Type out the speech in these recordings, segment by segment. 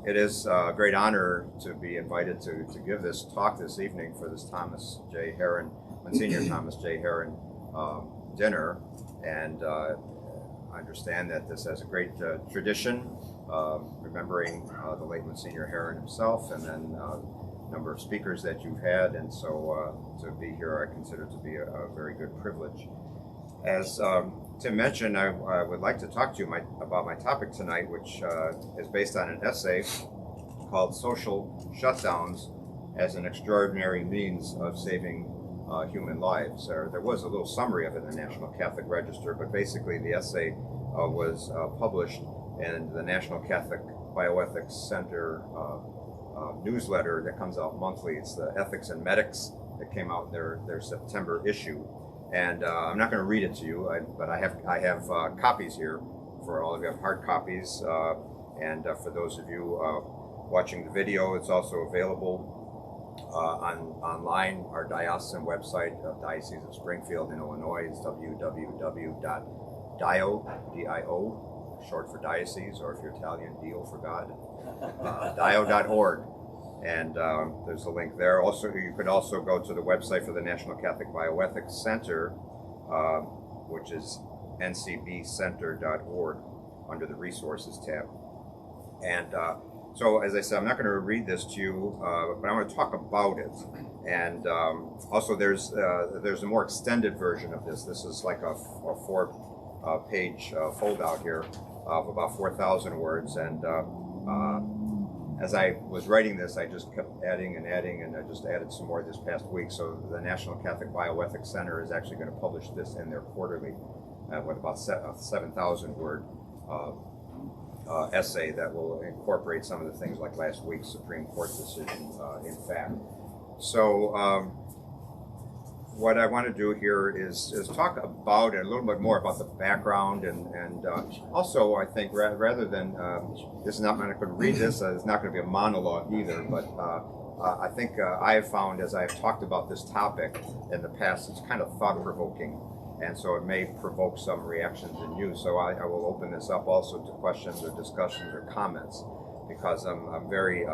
It is a great honor to be invited to give this talk this evening for this Msgr Thomas J. Herron dinner, and I understand that this has a great tradition, remembering the late Msgr Herron himself, and then a number of speakers that you've had, and so to be here I consider to be a very good privilege. As Tim mentioned, I would like to talk to you about my topic tonight, which is based on an essay called Social Shutdowns as an Extraordinary Means of Saving Human Lives. There was a little summary of it in the National Catholic Register, but basically the essay was published in the National Catholic Bioethics Center newsletter that comes out monthly. It's the Ethics and Medics that came out in their September issue. And I'm not going to read it to you, but I have copies here for all of you. I have hard copies, and for those of you watching the video, it's also available online. Our diocesan website, Diocese of Springfield in Illinois, is www.dio, short for diocese, or if you're Italian, Dio for God, dio.org. And there's a link there. Also, you could also go to the website for the National Catholic Bioethics Center, which is ncbcenter.org, under the Resources tab. And so, as I said, I'm not going to read this to you, but I want to talk about it. And also, there's a more extended version of this. This is like a 4-page foldout here of about 4,000 words. And as I was writing this, I just kept adding, and I just added some more this past week. So the National Catholic Bioethics Center is actually going to publish this in their quarterly with about 7,000 word essay that will incorporate some of the things like last week's Supreme Court decision, in fact. So what I want to do here is talk about it a little bit more about the background, and also I think rather than this is not, I'm not going to read this, it's not going to be a monologue either, but I think I have found, as I have talked about this topic in the past, it's kind of thought-provoking, and so it may provoke some reactions in you. So I will open this up also to questions or discussions or comments, because I'm very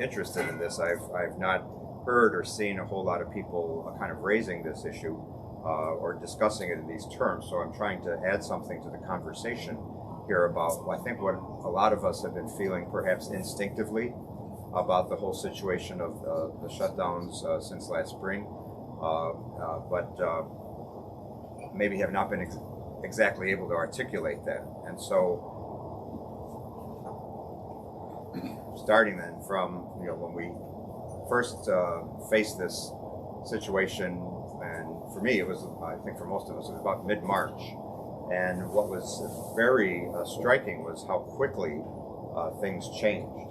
interested in this. I've not heard or seen a whole lot of people kind of raising this issue or discussing it in these terms. So I'm trying to add something to the conversation here about, I think, what a lot of us have been feeling perhaps instinctively about the whole situation of the shutdowns since last spring, but maybe have not been exactly able to articulate that. And so starting then from, when we first faced this situation, and for me it was, I think for most of us, it was about mid-March, and what was very striking was how quickly things changed.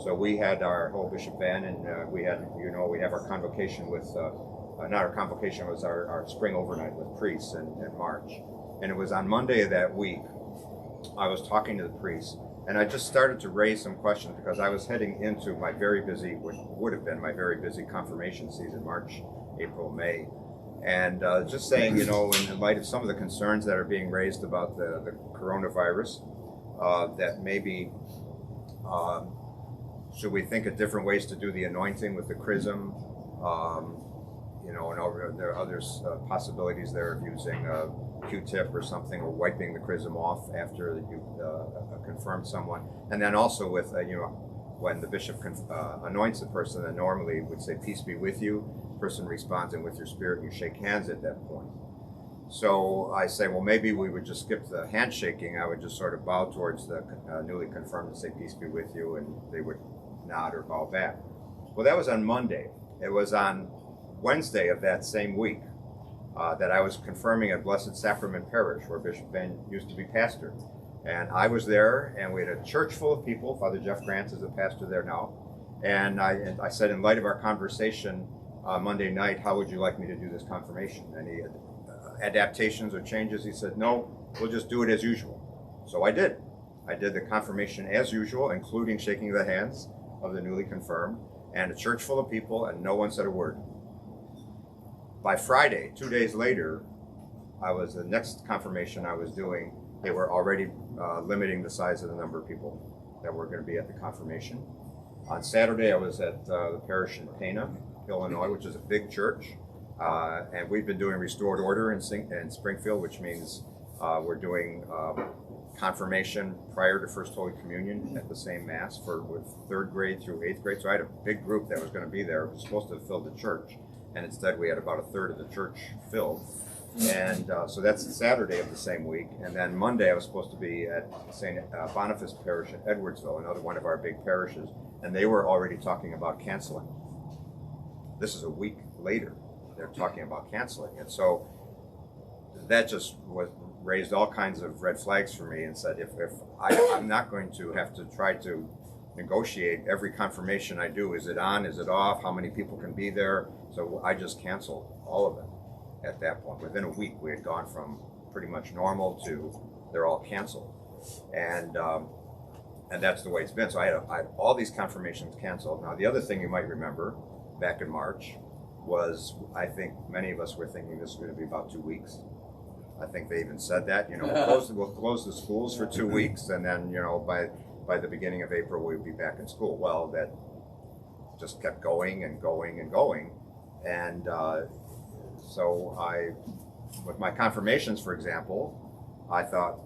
So we had our whole bishop van, and we had, we have our convocation with, not our convocation, it was our spring overnight with priests in March, and it was on Monday of that week I was talking to the priests, and I just started to raise some questions because I was heading into my very busy, what would have been my very busy confirmation season, March, April, May. And just saying, in light of some of the concerns that are being raised about the coronavirus, that maybe should we think of different ways to do the anointing with the Chrism, and there are other possibilities there of using a Q-tip or something, or wiping the Chrism off after you confirmed someone. And then also with, when the bishop anoints the person, then normally would say, "Peace be with you." The person responds, "And with your spirit," and you shake hands at that point. So I say, well, maybe we would just skip the handshaking. I would just sort of bow towards the newly confirmed and say, "Peace be with you," and they would nod or bow back. Well, that was on Monday. It was on Wednesday of that same week that I was confirming at Blessed Sacrament Parish, where Bishop Van used to be pastor. And I was there, and we had a church full of people. Father Jeff Grant is the pastor there now. And I said, in light of our conversation Monday night, how would you like me to do this confirmation? Any adaptations or changes? He said, "No, we'll just do it as usual." So I did. I did the confirmation as usual, including shaking the hands of the newly confirmed, and a church full of people, and no one said a word. By Friday, 2 days later, the next confirmation I was doing, they were already limiting the size of the number of people that were going to be at the confirmation. On Saturday, I was at the parish in Pana, Illinois, which is a big church. And we've been doing restored order in Springfield, which means we're doing confirmation prior to First Holy Communion at the same Mass with 3rd grade through 8th grade. So I had a big group that was going to be there. It was supposed to fill the church. And instead we had about a third of the church filled. And so that's Saturday of the same week. And then Monday I was supposed to be at St. Boniface Parish in Edwardsville, another one of our big parishes. And they were already talking about canceling. This is a week later. They're talking about canceling. And so that just raised all kinds of red flags for me and said, if I'm not going to have to try to negotiate every confirmation I do. Is it on? Is it off? How many people can be there? So I just canceled all of it at that point. Within a week, we had gone from pretty much normal to they're all canceled. And that's the way it's been. So I had all these confirmations canceled. Now, the other thing you might remember back in March was, I think many of us were thinking this was going to be about 2 weeks. I think they even said that, we'll close the schools for 2 weeks, and then, by the beginning of April, we'd be back in school. Well, that just kept going and going and going. And so with my confirmations, for example, I thought,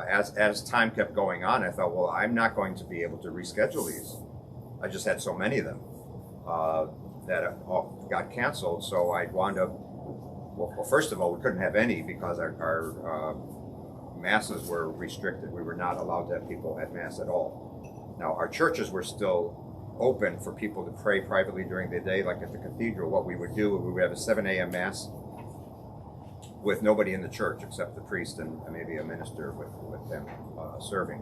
as time kept going on, I thought, well, I'm not going to be able to reschedule these. I just had so many of them that all got canceled. So I wound up, well, first of all, we couldn't have any because our masses were restricted. We were not allowed to have people at Mass at all. Now, our churches were still open for people to pray privately during the day, like at the cathedral. What we would do, we would have a 7 a.m. Mass with nobody in the church except the priest and maybe a minister with them serving.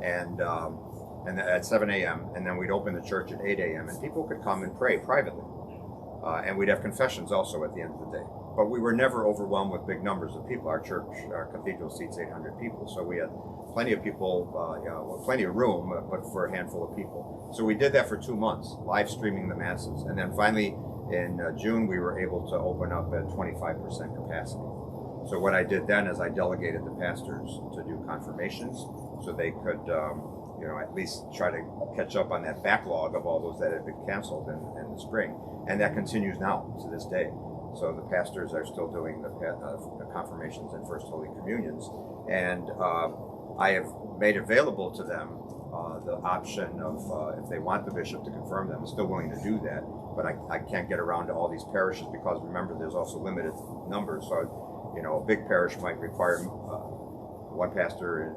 And at 7 a.m., and then we'd open the church at 8 a.m., and people could come and pray privately. And we'd have confessions also at the end of the day. But we were never overwhelmed with big numbers of people. Our church, our cathedral seats 800 people, so we had plenty of people, plenty of room, but for a handful of people. So we did that for 2 months, live streaming the masses. And then finally, in June, we were able to open up at 25% capacity. So what I did then is I delegated the pastors to do confirmations so they could, at least try to catch up on that backlog of all those that had been canceled in the spring. And that continues now to this day. So the pastors are still doing the confirmations and First Holy Communions. And I have made available to them the option of, if they want the bishop to confirm them, I'm still willing to do that. But I can't get around to all these parishes because, remember, there's also limited numbers. So, a big parish might require, one pastor,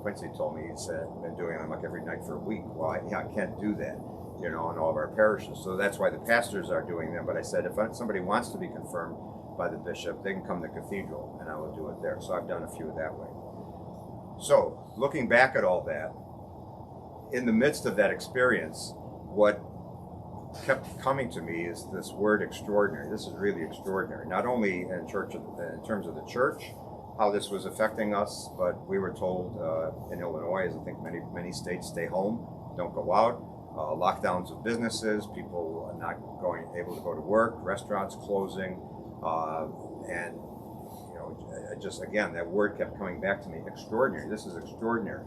Quincy told me, he said, been doing them like every night for a week. Well, I can't do that, in all of our parishes. So that's why the pastors are doing them. But I said, if somebody wants to be confirmed by the bishop, they can come to the cathedral and I will do it there. So I've done a few that way. So looking back at all that, in the midst of that experience, what kept coming to me is this word extraordinary. This is really extraordinary, not only in terms of the church, how this was affecting us, but we were told in Illinois, as I think many states, stay home, don't go out, lockdowns of businesses, people are not able to go to work, restaurants closing, and just again, that word kept coming back to me, extraordinary. This is extraordinary.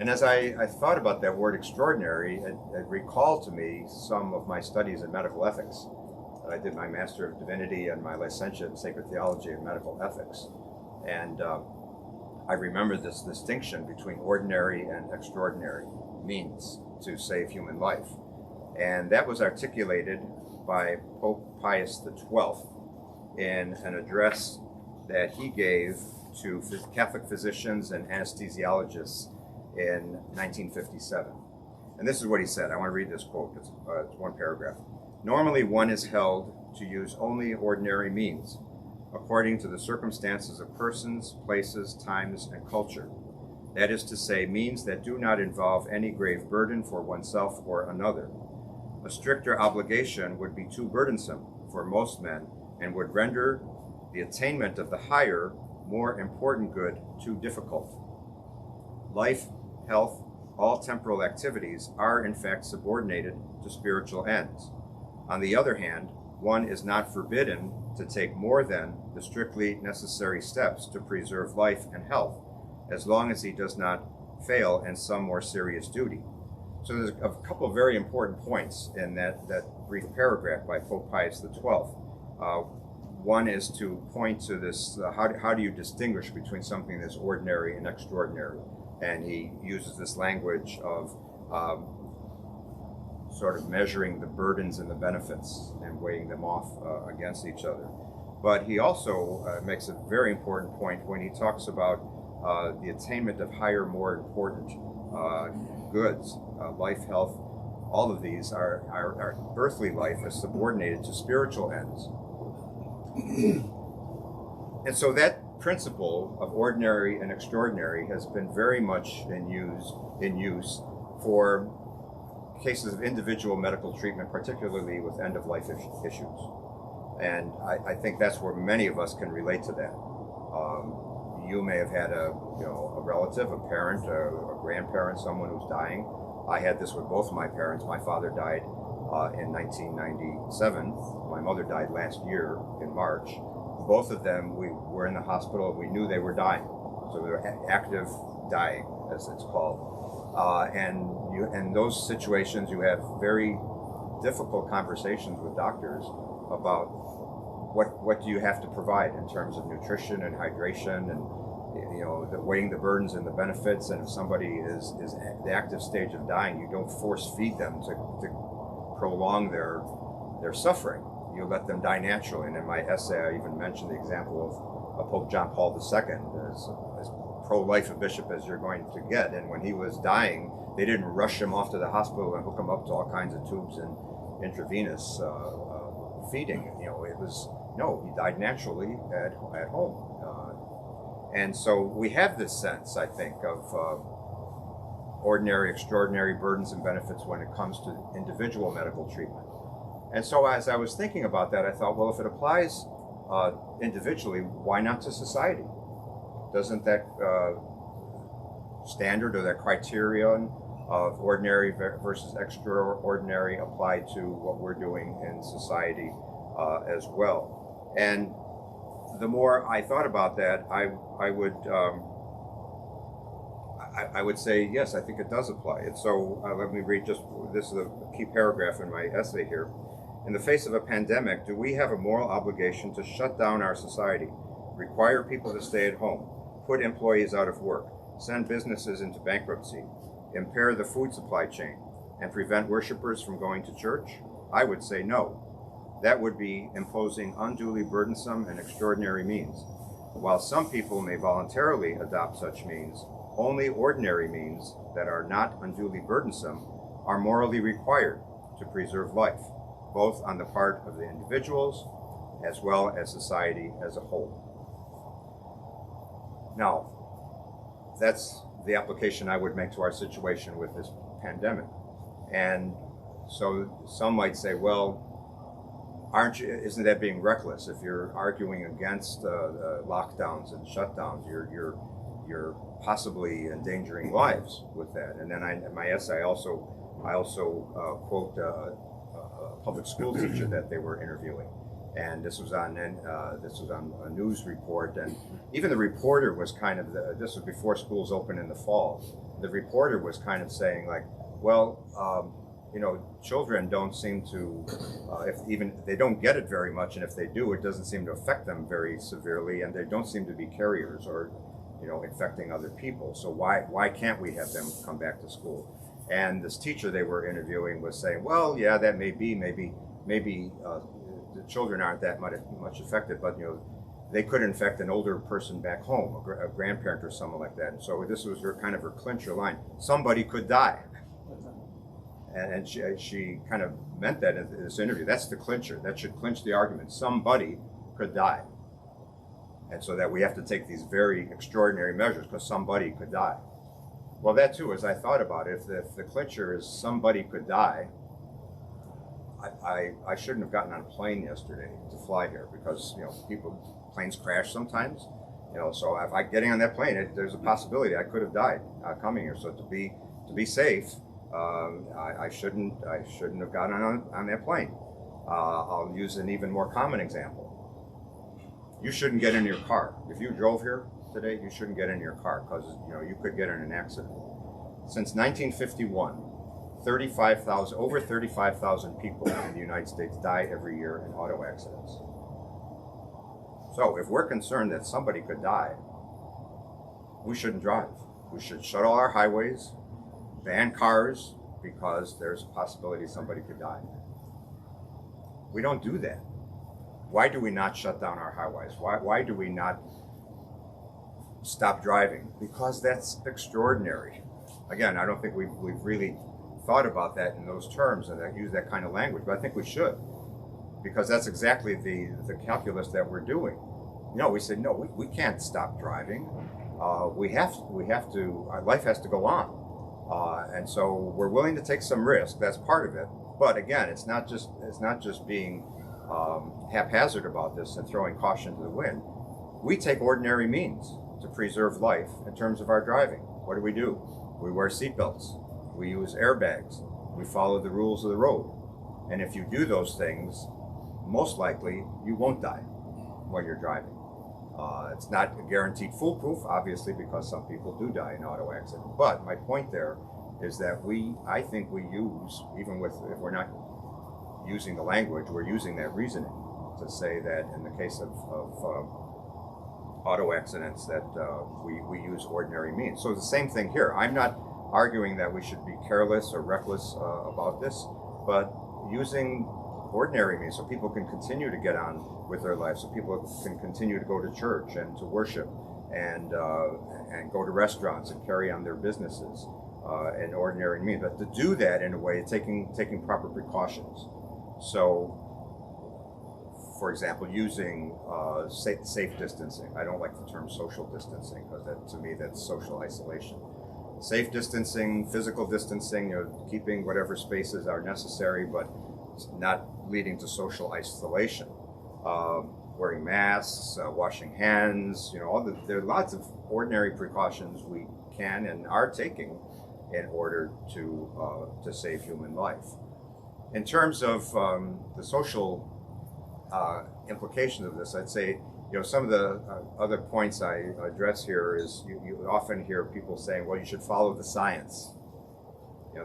And as I thought about that word extraordinary, it recalled to me some of my studies in medical ethics. I did my Master of Divinity and my licentiate in Sacred Theology and Medical Ethics. And I remember this distinction between ordinary and extraordinary means to save human life. And that was articulated by Pope Pius XII in an address that he gave to Catholic physicians and anesthesiologists in 1957. And this is what he said. I want to read this quote. It's one paragraph. Normally one is held to use only ordinary means, according to the circumstances of persons, places, times, and culture. That is to say, means that do not involve any grave burden for oneself or another. A stricter obligation would be too burdensome for most men and would render the attainment of the higher, more important good too difficult. Life, health, all temporal activities are in fact subordinated to spiritual ends. On the other hand, one is not forbidden to take more than the strictly necessary steps to preserve life and health, as long as he does not fail in some more serious duty. So there's a couple of very important points in that brief paragraph by Pope Pius XII. One is to point to this, how do you distinguish between something that's ordinary and extraordinary? And he uses this language of sort of measuring the burdens and the benefits and weighing them off against each other. But he also makes a very important point when he talks about the attainment of higher, more important goods, life, health. All of these are our earthly life is subordinated to spiritual ends. And so that principle of ordinary and extraordinary has been very much in use for cases of individual medical treatment, particularly with end-of-life issues. And I think that's where many of us can relate to that. You may have had a relative, a parent, a grandparent, someone who's dying. I had this with both of my parents. My father died in 1997. My mother died last year in March. Both of them, we were in the hospital. We knew they were dying, so they were active dying, as it's called. And in those situations, you have very difficult conversations with doctors about what do you have to provide in terms of nutrition and hydration, and weighing the burdens and the benefits. And if somebody is at the active stage of dying, you don't force feed them to prolong their suffering. You let them die naturally. And in my essay, I even mentioned the example of Pope John Paul II, as pro-life a bishop as you're going to get. And when he was dying, they didn't rush him off to the hospital and hook him up to all kinds of tubes and intravenous feeding. He died naturally at home. And so we have this sense, I think, of ordinary, extraordinary burdens and benefits when it comes to individual medical treatment. And so as I was thinking about that, I thought, well, if it applies individually, why not to society? Doesn't that standard or that criterion of ordinary versus extraordinary apply to what we're doing in society as well? And the more I thought about that, I would say, yes, I think it does apply. And so let me read this is a key paragraph in my essay here. In the face of a pandemic, do we have a moral obligation to shut down our society, require people to stay at home, put employees out of work, send businesses into bankruptcy, impair the food supply chain, and prevent worshipers from going to church? I would say no. That would be imposing unduly burdensome and extraordinary means. While some people may voluntarily adopt such means, only ordinary means that are not unduly burdensome are morally required to preserve life, both on the part of the individuals as well as society as a whole. Now, that's the application I would make to our situation with this pandemic. And so some might say, well, isn't that being reckless? If you're arguing against lockdowns and shutdowns, you're possibly endangering lives with that. And then in my essay, I also quote a public school teacher that they were interviewing, and this was on a news report, and even the reporter was kind of this was before schools opened in the fall. The reporter was kind of saying, like, well, children don't seem to, they don't get it very much, and if they do, it doesn't seem to affect them very severely, and they don't seem to be carriers or, infecting other people. So why can't we have them come back to school? And this teacher they were interviewing was saying, well, yeah, that may be, maybe the children aren't that much affected, but they could infect an older person back home, a grandparent or someone like that. And so this was her clincher line: somebody could die. And she kind of meant that in this interview. That's the clincher. That should clinch the argument. Somebody could die. And so that we have to take these very extraordinary measures because somebody could die. Well, that too, as I thought about it, if the clincher is somebody could die, I shouldn't have gotten on a plane yesterday to fly here, because planes crash sometimes. So if I getting on that plane, there's a possibility I could have died coming here. So to be safe, I shouldn't have gotten on that plane. I'll use an even more common example. You shouldn't get in your car. If you drove here today, you shouldn't get in your car, because you could get in an accident. Since 1951, over 35,000 people in the United States die every year in auto accidents. So if we're concerned that somebody could die, we shouldn't drive. We should shut all our highways, ban cars, because there's a possibility somebody could die. We don't do that. Why do we not shut down our highways? Why do we not stop driving? Because that's extraordinary. Again, I don't think we've really thought about that in those terms and use that kind of language, but I think we should, because that's exactly the calculus that we're doing. We say, no, we can't stop driving. We have to, our life has to go on. And so we're willing to take some risk. That's part of it. But again, it's not just being haphazard about this and throwing caution to the wind. We take ordinary means to preserve life in terms of our driving. What do? We wear seatbelts. We use airbags. We follow the rules of the road. And if you do those things, most likely you won't die when you're driving. It's not a guaranteed foolproof, obviously, because some people do die in auto accidents. But my point there is that I think we use, even if we're not using the language, we're using that reasoning to say that in the case of auto accidents that we use ordinary means. So the same thing here. I'm not arguing that we should be careless or reckless about this, but using ordinary means so people can continue to get on with their lives, so people can continue to go to church and to worship and go to restaurants and carry on their businesses in ordinary means. But to do that in a way, taking proper precautions. So, for example, using safe distancing. I don't like the term social distancing because to me that's social isolation. Safe distancing, physical distancing, keeping whatever spaces are necessary, but not leading to social isolation. Wearing masks, washing hands, there are lots of ordinary precautions we can and are taking in order to save human life. In terms of the social implications of this, I'd say, some of the other points I address here is you often hear people saying, well, you should follow the science.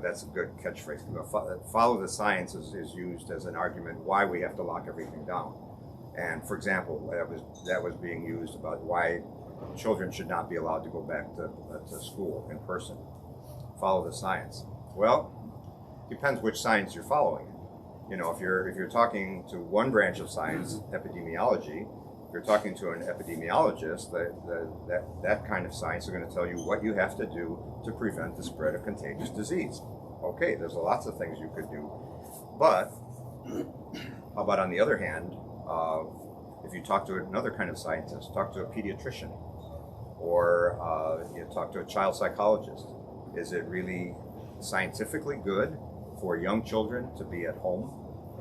That's a good catchphrase. Follow the science is used as an argument why we have to lock everything down. And for example, that was being used about why children should not be allowed to go back to school in person. Follow the science. Well, depends which science you're following. If you're talking to one branch of science, epidemiology, if you're talking to an epidemiologist, that kind of science is going to tell you what you have to do to prevent the spread of contagious disease. Okay, there's lots of things you could do. But how about on the other hand, if you talk to another kind of scientist, talk to a pediatrician, or talk to a child psychologist, is it really scientifically good for young children to be at home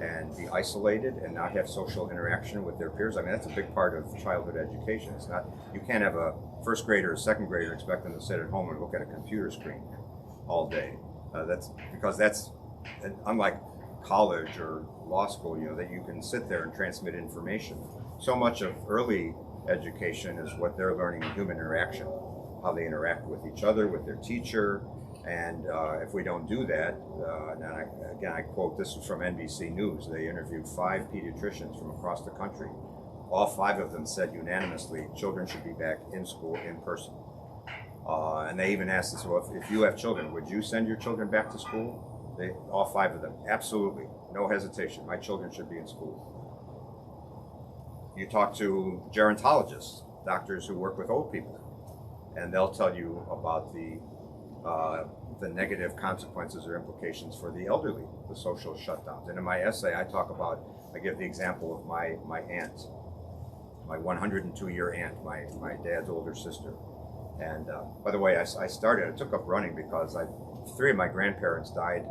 and be isolated and not have social interaction with their peers? I mean, that's a big part of childhood education. It's not, you can't have a first grader or second grader and expect them to sit at home and look at a computer screen all day. That's unlike college or law school, that you can sit there and transmit information. So much of early education is what they're learning in human interaction, how they interact with each other, with their teacher. And if we don't do that, and I quote, this is from NBC News, they interviewed 5 pediatricians from across the country. All 5 of them said unanimously children should be back in school in person. And they even asked us, well, if you have children, would you send your children back to school? All 5 of them, absolutely, no hesitation, my children should be in school. You talk to gerontologists, doctors who work with old people, and they'll tell you about the negative consequences or implications for the elderly, the social shutdowns. And in my essay, I give the example of my aunt, my 102-year aunt, my dad's older sister. And by the way, I took up running because 3 of my grandparents died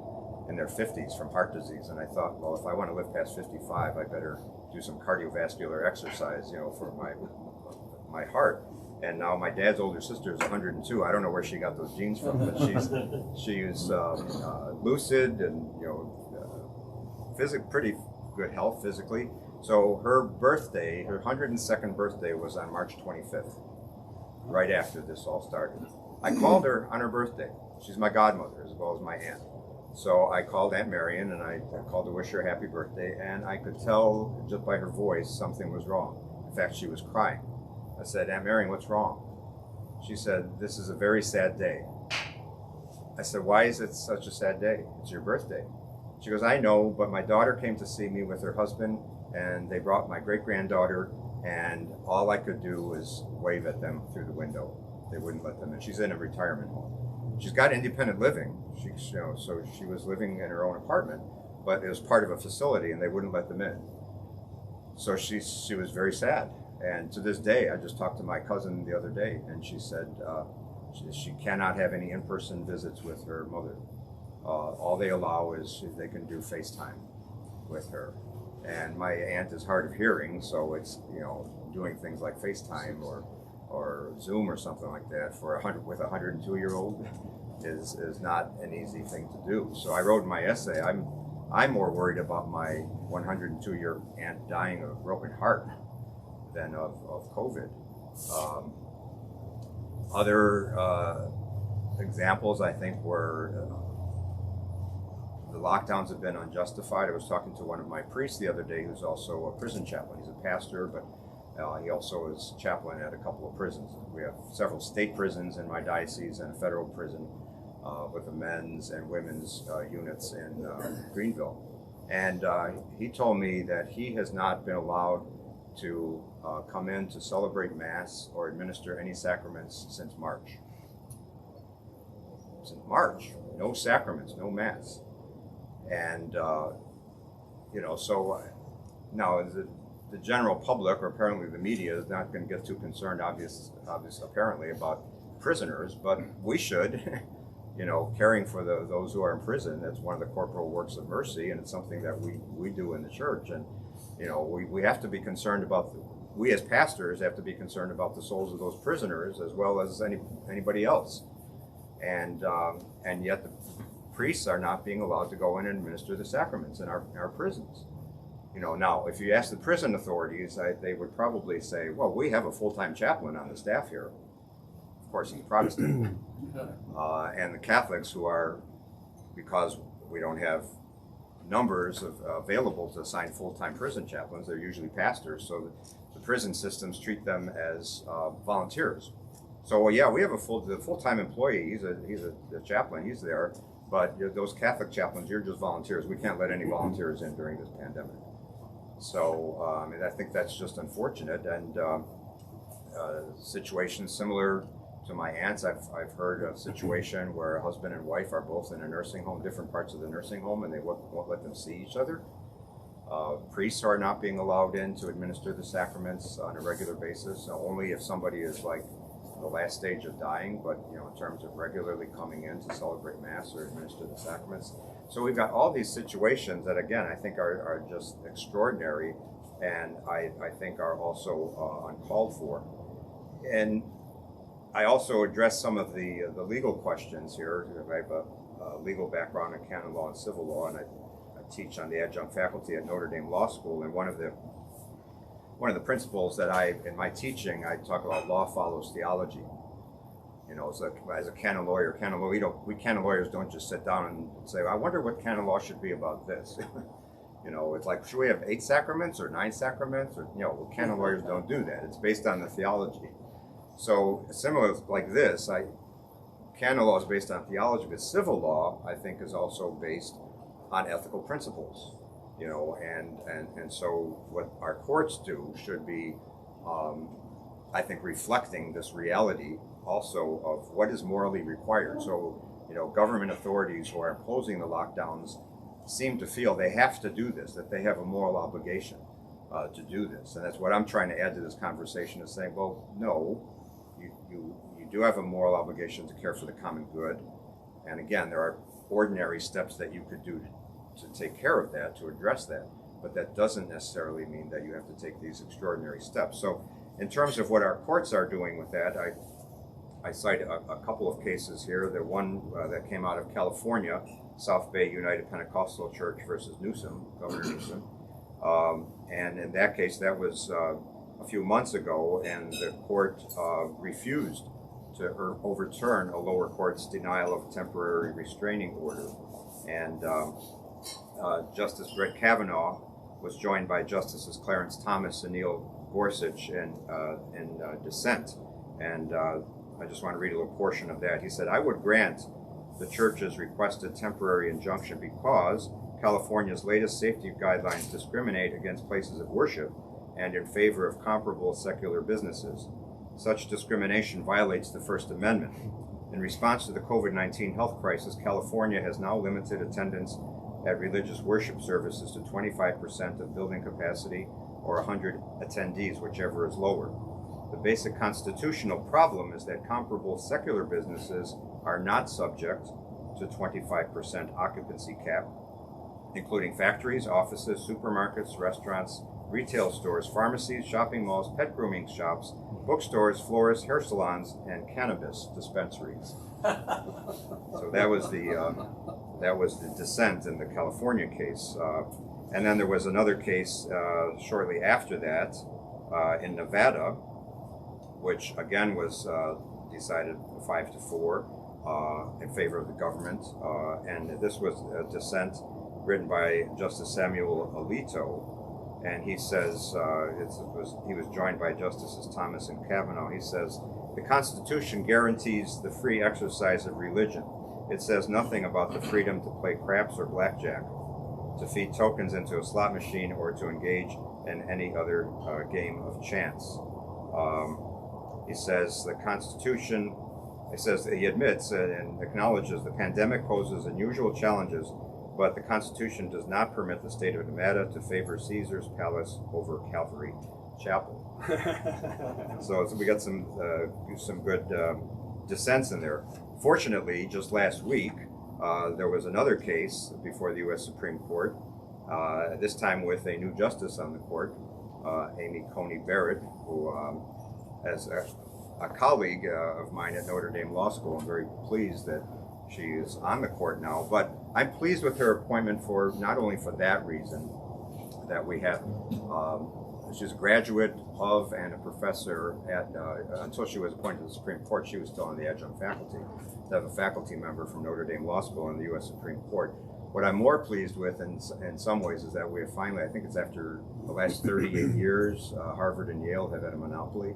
in their 50s from heart disease. And I thought, well, if I want to live past 55, I better do some cardiovascular exercise, for my heart. And now my dad's older sister is 102. I don't know where she got those genes from, but she's lucid and pretty good health physically. So her birthday, her 102nd birthday, was on March 25th, right after this all started. I called her on her birthday. She's my godmother as well as my aunt. So I called Aunt Marion and I called to wish her a happy birthday, and I could tell just by her voice something was wrong. In fact, she was crying. I said, Aunt Marion, what's wrong? She said, this is a very sad day. I said, why is it such a sad day? It's your birthday. She goes, I know, but my daughter came to see me with her husband, and they brought my great-granddaughter, and all I could do was wave at them through the window. They wouldn't let them in. She's in a retirement home. She's got independent living. So she was living in her own apartment, but it was part of a facility, and they wouldn't let them in. So she was very sad. And to this day, I just talked to my cousin the other day, and she said she cannot have any in-person visits with her mother. All they allow is they can do FaceTime with her. And my aunt is hard of hearing, so it's, doing things like FaceTime or Zoom or something like that with a 102-year-old is not an easy thing to do. So I wrote in my essay, I'm more worried about my 102-year aunt dying of a broken heart than of COVID. Other examples, I think, were the lockdowns have been unjustified. I was talking to one of my priests the other day who's also a prison chaplain. He's a pastor, but he also is chaplain at a couple of prisons. We have several state prisons in my diocese and a federal prison with the men's and women's units in Greenville. And he told me that he has not been allowed to come in to celebrate Mass or administer any sacraments since March. Since March, no sacraments, no Mass. And, so now the general public, or apparently the media, is not going to get too concerned, apparently, about prisoners, but we should, caring for those who are in prison. That's one of the corporal works of mercy, and it's something that we do in the church. And, we have to be concerned about, we as pastors have to be concerned about the souls of those prisoners as well as anybody else. And yet the priests are not being allowed to go in and administer the sacraments in our prisons. Now, if you ask the prison authorities, they would probably say, well, we have a full-time chaplain on the staff here. Of course, he's Protestant. And the Catholics who are, because we don't have numbers available to assign full-time prison chaplains, they're usually pastors, so the prison systems treat them as volunteers. So, yeah, we have the full-time employee, he's a chaplain, he's there, but those Catholic chaplains, you're just volunteers. We can't let any volunteers in during this pandemic. So, I think that's just unfortunate. And situations similar to my aunt's, I've heard of a situation where a husband and wife are both in a nursing home, different parts of the nursing home, and they won't let them see each other. Priests are not being allowed in to administer the sacraments on a regular basis, only if somebody is like the last stage of dying, but in terms of regularly coming in to celebrate Mass or administer the sacraments. So we've got all these situations that, again, I think are just extraordinary, and I think are also uncalled for. And I also address some of the legal questions here. I have a legal background in canon law and civil law, and I teach on the adjunct faculty at Notre Dame Law School. And one of the principles that in my teaching, I talk about law follows theology. So as a canon lawyer, we canon lawyers don't just sit down and say, I wonder what canon law should be about this. It's like, should we have 8 sacraments or 9 sacraments? Or, canon lawyers don't do that. It's based on the theology. So similar like this, canon law is based on theology, but civil law, I think, is also based on ethical principles. And so what our courts do should be, I think, reflecting this reality also of what is morally required. So, government authorities who are imposing the lockdowns seem to feel they have to do this, that they have a moral obligation to do this. And that's what I'm trying to add to this conversation, is saying, well, no, you do have a moral obligation to care for the common good. And again, there are ordinary steps that you could do to take care of that, to address that. But that doesn't necessarily mean that you have to take these extraordinary steps. So in terms of what our courts are doing with that, I cite a couple of cases here. The one that came out of California, South Bay United Pentecostal Church versus Newsom, Governor Newsom. And in that case, that was a few months ago, and the court refused to overturn a lower court's denial of a temporary restraining order And Justice Brett Kavanaugh was joined by Justices Clarence Thomas and Neil Gorsuch in dissent. And I just want to read a little portion of that. He said, "I would grant the church's requested temporary injunction because California's latest safety guidelines discriminate against places of worship and in favor of comparable secular businesses. Such discrimination violates the First Amendment. In response to the COVID-19 health crisis, California has now limited attendance at religious worship services to 25% of building capacity or 100 attendees, whichever is lower. The basic constitutional problem is that comparable secular businesses are not subject to 25% occupancy cap, including factories, offices, supermarkets, restaurants, retail stores, pharmacies, shopping malls, pet grooming shops, bookstores, florists, hair salons, and cannabis dispensaries." So that was the dissent in the California case, and then there was another case shortly after that in Nevada, which again was decided 5-4 in favor of the government, and this was a dissent written by Justice Samuel Alito. And he says, he was joined by Justices Thomas and Kavanaugh. He says, "The Constitution guarantees the free exercise of religion. It says nothing about the freedom to play craps or blackjack, to feed tokens into a slot machine, or to engage in any other game of chance." He says the Constitution, he admits and acknowledges the pandemic poses unusual challenges, but the Constitution does not permit the state of Nevada to favor Caesar's Palace over Calvary Chapel. So we got some good dissents in there. Fortunately, just last week, there was another case before the U.S. Supreme Court, this time with a new justice on the court, Amy Coney Barrett, who, as a colleague of mine at Notre Dame Law School, I'm very pleased that she is on the court now, but I'm pleased with her appointment for not only for that reason that we have. She's a graduate of and a professor at, until she was appointed to the Supreme Court, she was still on the adjunct faculty. To have a faculty member from Notre Dame Law School in the U.S. Supreme Court. What I'm more pleased with in some ways is that we have finally, I think it's after the last 38 years, Harvard and Yale have had a monopoly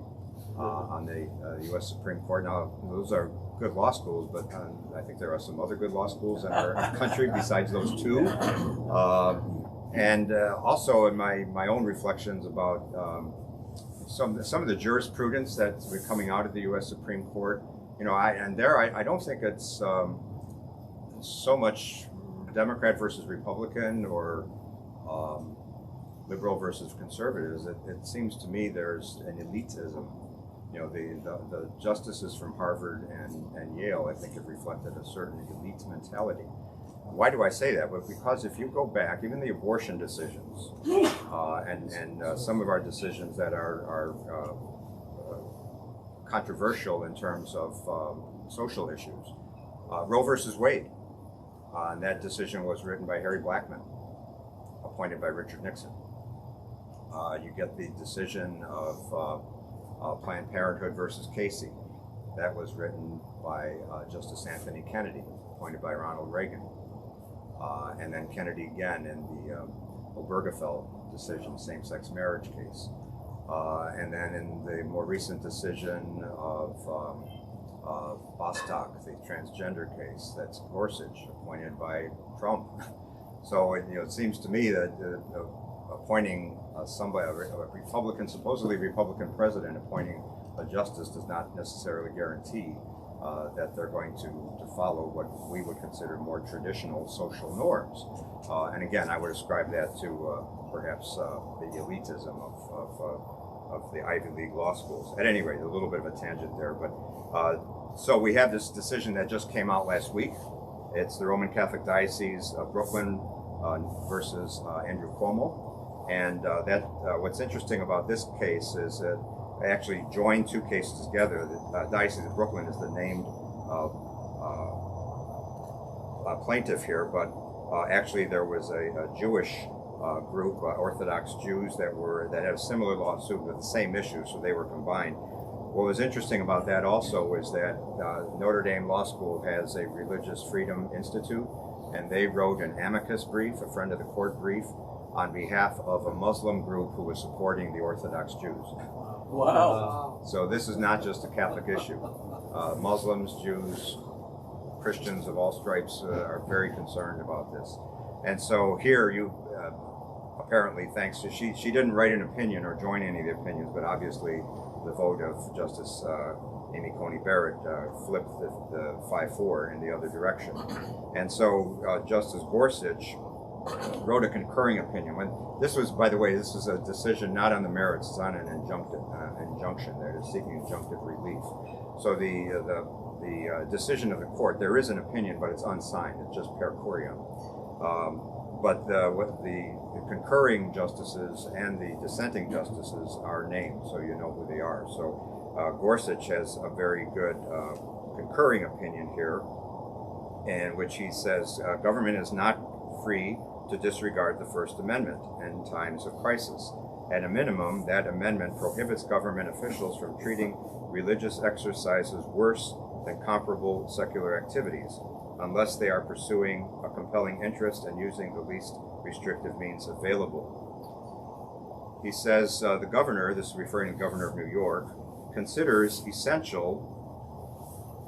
on the U.S. Supreme Court. Now, those are good law schools, but I think there are some other good law schools in our country besides those two. And also in my own reflections about some of the jurisprudence that's been coming out of the U.S. Supreme Court, I don't think it's so much Democrat versus Republican or liberal versus conservatives. It seems to me there's an elitism. The justices from Harvard and Yale, I think, have reflected a certain elite mentality. Why do I say that? Well, because if you go back, even the abortion decisions and some of our decisions that are controversial in terms of social issues, Roe versus Wade, and that decision was written by Harry Blackmun, appointed by Richard Nixon. You get the decision of Planned Parenthood versus Casey. That was written by Justice Anthony Kennedy, appointed by Ronald Reagan. And then Kennedy again in the Obergefell decision, same-sex marriage case. And then in the more recent decision of Bostock, the transgender case, that's Gorsuch, appointed by Trump. So it seems to me that appointing somebody, a Republican, supposedly Republican president, appointing a justice does not necessarily guarantee that they're going to follow what we would consider more traditional social norms. And again, I would ascribe that to perhaps the elitism of the Ivy League law schools. At any rate, a little bit of a tangent there. But so we have this decision that just came out last week. It's the Roman Catholic Diocese of Brooklyn versus Andrew Cuomo. And what's interesting about this case is that I actually joined two cases together. The Diocese of Brooklyn is the named plaintiff here, but actually there was a Jewish group, Orthodox Jews, that had a similar lawsuit with the same issue, so they were combined. What was interesting about that also is that Notre Dame Law School has a Religious Freedom Institute and they wrote an amicus brief, a friend of the court brief, on behalf of a Muslim group who was supporting the Orthodox Jews. Wow. So this is not just a Catholic issue. Muslims, Jews, Christians of all stripes are very concerned about this. And so here you, apparently thanks to, she didn't write an opinion or join any of the opinions, but obviously the vote of Justice Amy Coney Barrett flipped the 5-4 in the other direction. And so Justice Gorsuch wrote a concurring opinion. When this was, by the way, this is a decision not on the merits, it's on an injunction. They're seeking injunctive relief. So the decision of the court, there is an opinion, but it's unsigned. It's just per curiam. But the concurring justices and the dissenting justices are named, so you know who they are. So Gorsuch has a very good concurring opinion here, in which he says government is not free to disregard the First Amendment in times of crisis. At a minimum, that amendment prohibits government officials from treating religious exercises worse than comparable secular activities, unless they are pursuing a compelling interest and using the least restrictive means available. He says the governor, this is referring to the governor of New York, considers essential,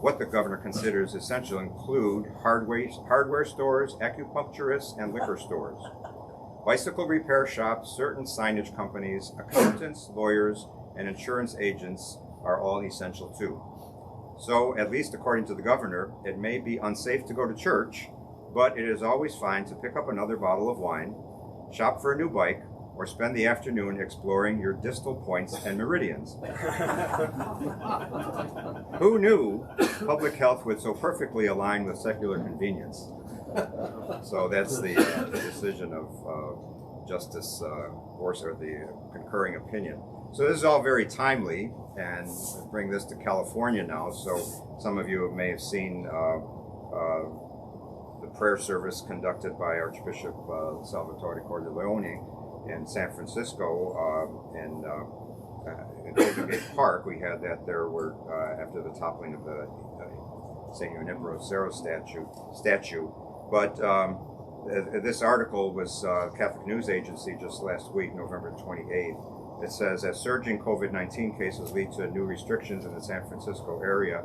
what the governor considers essential include hardware stores, acupuncturists, and liquor stores, bicycle repair shops, certain signage companies, accountants, lawyers, and insurance agents are all essential too. So, at least according to the governor, it may be unsafe to go to church, but it is always fine to pick up another bottle of wine, shop for a new bike, or spend the afternoon exploring your distal points and meridians. Who knew public health would so perfectly align with secular convenience? So that's the decision of Justice Gorsuch, the concurring opinion. So this is all very timely, and we'll bring this to California now. So some of you may have seen the prayer service conducted by Archbishop Salvatore Cordileone in San Francisco in Golden Gate Park. We had that there were after the toppling of the St. Junipero Serra statue. But this article was Catholic News Agency just last week, November 28th. It says, as surging COVID-19 cases lead to new restrictions in the San Francisco area,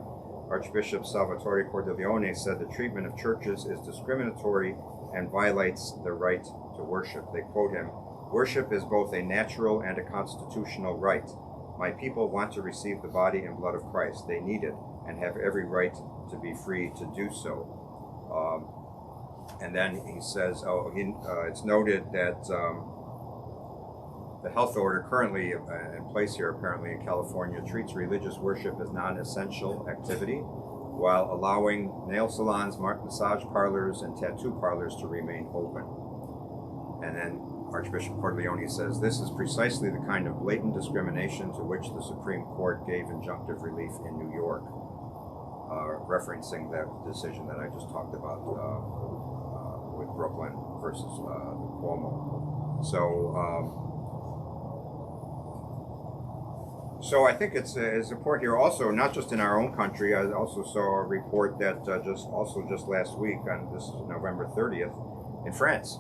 Archbishop Salvatore Cordileone said the treatment of churches is discriminatory and violates the right to worship. They quote him, "Worship is both a natural and a constitutional right. My people want to receive the body and blood of Christ. They need it and have every right to be free to do so." And then he says, it's noted that the health order currently in place here, apparently in California, treats religious worship as non-essential activity, while allowing nail salons, massage parlors, and tattoo parlors to remain open. And then Archbishop Cordileone says, this is precisely the kind of blatant discrimination to which the Supreme Court gave injunctive relief in New York, referencing that decision that I just talked about with Brooklyn versus Cuomo. So I think it's important here also, not just in our own country. I also saw a report that just last week, on this November 30th, in France.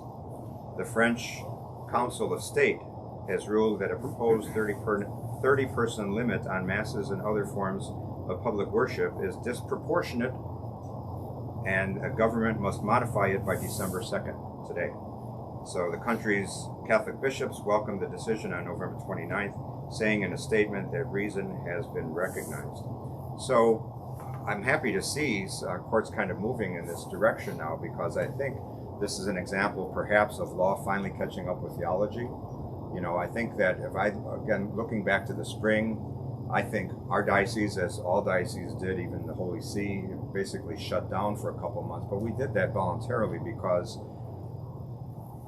The French Council of State has ruled that a proposed 30-person limit on masses and other forms of public worship is disproportionate, and a government must modify it by December 2nd, today. So the country's Catholic bishops welcomed the decision on November 29th, saying in a statement that reason has been recognized. So I'm happy to see courts kind of moving in this direction now, because I think this is an example perhaps of law finally catching up with theology. You know, I think that again, looking back to the spring, I think our diocese, as all dioceses did, even the Holy See, basically shut down for a couple of months. But we did that voluntarily because,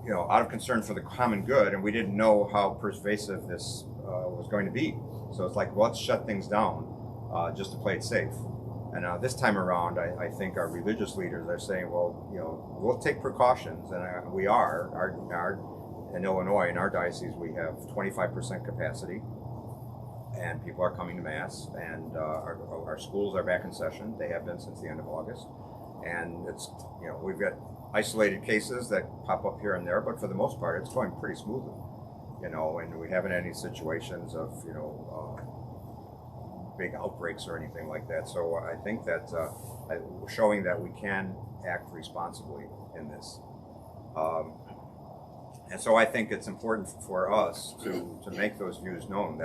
you know, out of concern for the common good, and we didn't know how pervasive this was going to be. So it's like, well, let's shut things down just to play it safe. And this time around, I think our religious leaders are saying, well, you know, we'll take precautions, and we are. In Illinois, in our diocese, we have 25% capacity, and people are coming to Mass, and our schools are back in session. They have been since the end of August. And it's, you know, we've got isolated cases that pop up here and there, but for the most part, it's going pretty smoothly. And we haven't had any situations of big outbreaks or anything like that. So I think that showing that we can act responsibly in this. And so I think it's important for us to make those views known.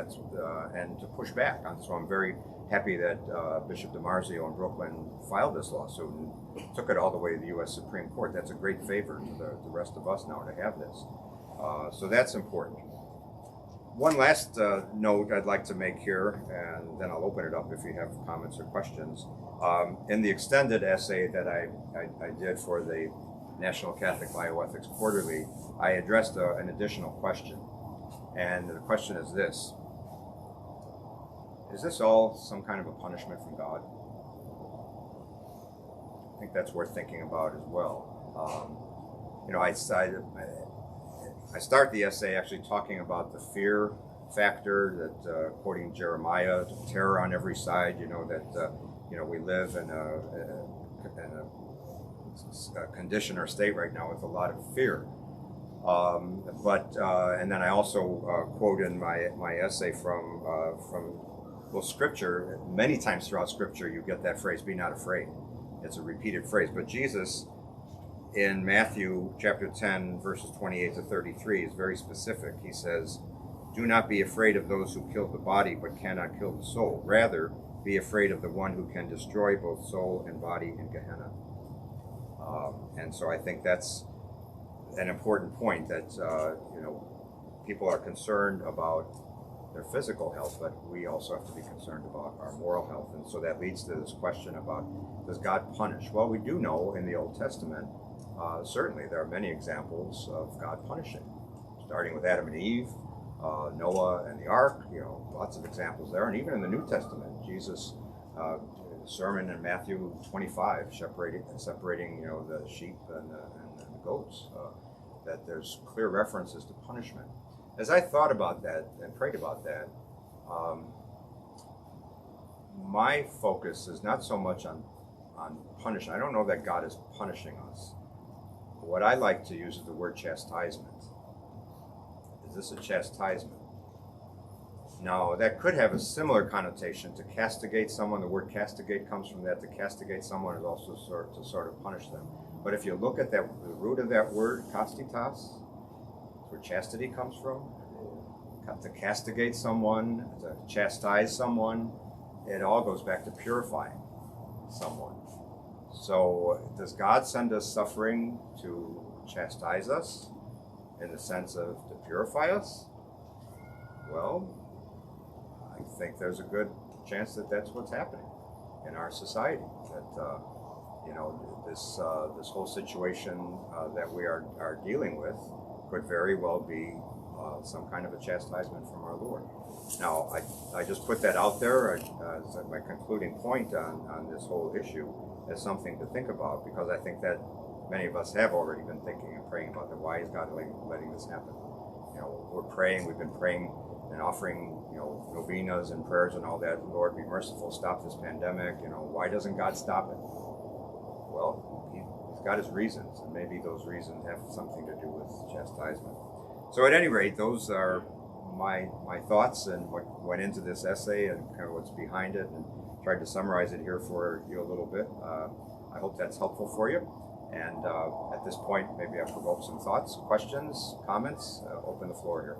And to push back on. So I'm very happy that Bishop DiMarzio in Brooklyn filed this lawsuit and took it all the way to the U.S. Supreme Court. That's a great favor to the rest of us now to have this. So that's important. One last note I'd like to make here, and then I'll open it up if you have comments or questions. In the extended essay that I did for the National Catholic Bioethics Quarterly, I addressed an additional question. And the question is this: is this all some kind of a punishment from God? I think that's worth thinking about as well. I start the essay actually talking about the fear factor that, quoting Jeremiah, terror on every side. We live in a condition or state right now with a lot of fear. And then I also quote in my essay from Scripture. Many times throughout Scripture, you get that phrase, "Be not afraid." It's a repeated phrase, but Jesus, in Matthew chapter 10, verses 28 to 33, is very specific. He says, "Do not be afraid of those who kill the body but cannot kill the soul. Rather, be afraid of the one who can destroy both soul and body in Gehenna." And so I think that's an important point, that people are concerned about their physical health, but we also have to be concerned about our moral health. And so that leads to this question about, does God punish? Well, we do know in the Old Testament, certainly there are many examples of God punishing, starting with Adam and Eve, Noah and the ark, lots of examples there. And even in the New Testament, Jesus' sermon in Matthew 25, separating the sheep and the goats, that there's clear references to punishment. As I thought about that and prayed about that, my focus is not so much on punishment. I don't know that God is punishing us. What I like to use is the word chastisement. Is this a chastisement? Now, that could have a similar connotation to castigate someone. The word castigate comes from that. To castigate someone is also to sort of punish them. But if you look at the root of that word, chastitas, where chastity comes from, to castigate someone, to chastise someone, it all goes back to purifying someone. So does God send us suffering to chastise us, in the sense of to purify us? Well, I think there's a good chance that that's what's happening in our society. That this whole situation that we are dealing with could very well be some kind of a chastisement from our Lord. Now, I just put that out there as my concluding point on this whole issue as something to think about, because I think that many of us have already been thinking and praying about that. Why is God letting this happen? We're praying. We've been praying and offering, novenas and prayers and all that. Lord, be merciful. Stop this pandemic. Why doesn't God stop it? Well, He's got His reasons, and maybe those reasons have something to do with chastisement. So, at any rate, those are my thoughts and what went into this essay and kind of what's behind it, and tried to summarize it here for you a little bit. I hope that's helpful for you. And at this point, maybe I'll provoke some thoughts, questions, comments. Open the floor here.